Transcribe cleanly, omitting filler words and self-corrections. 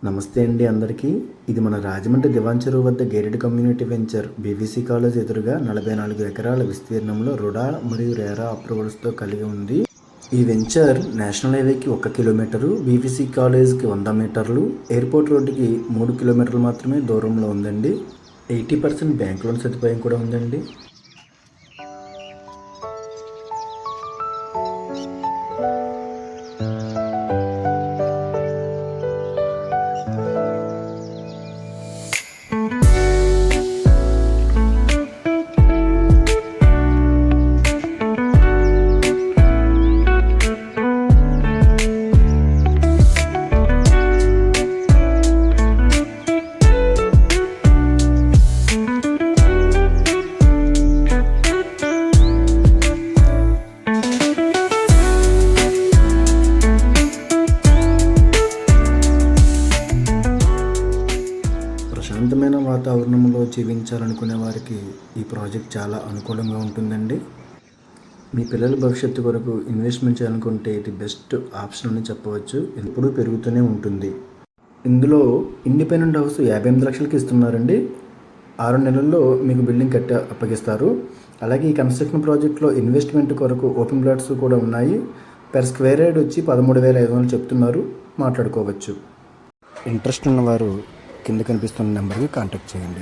నమస్తే అండి అందరికీ. ఇది మన రాజమండ్రి దివాన్ చెరువు వద్ద gated community venture BVC college ఎదురుగా 44 ఎకరాల విస్తీర్ణంలో రుడా మరియు రేరా అప్రూవల్స్తో కలిగి ఉంది. ఈ వెంచర్ నేషనల్ హైవేకి 1 కిలోమీటరు, బీవీసీ కాలేజ్కి 100 మీటర్లు, ఎయిర్పోర్ట్ రోడ్డుకి 3 కిలోమీటర్లు మాత్రమే దూరంలో ఉందండి. 80% బ్యాంక్ లోన్ సదుపాయం కూడా ఉందండి. ప్రశాంతమైన వాతావరణంలో జీవించాలనుకునే వారికి ఈ ప్రాజెక్ట్ చాలా అనుకూలంగా ఉంటుందండి. మీ పిల్లల భవిష్యత్తు కొరకు ఇన్వెస్ట్మెంట్ చేయాలనుకుంటే ఇది బెస్ట్ ఆప్షన్ అని చెప్పవచ్చు. ఎప్పుడూ పెరుగుతూనే ఉంటుంది. ఇందులో ఇండిపెండెంట్ హౌస్ 58 లక్షలకి ఇస్తున్నారండి. 6 నెలల్లో మీకు బిల్డింగ్ కట్టి అప్పగిస్తారు. అలాగే ఈ కన్స్ట్రక్షన్ ప్రాజెక్ట్లో ఇన్వెస్ట్మెంట్ కొరకు ఓపెన్ ప్లాట్స్ కూడా ఉన్నాయి. పర్ స్క్వేర్ యార్డ్ వచ్చి 13,500 చెప్తున్నారు. మాట్లాడుకోవచ్చు. ఇంట్రెస్ట్ ఉన్నవారు కింద కనిపిస్తున్న నెంబర్కి కాంటాక్ట్ చేయండి.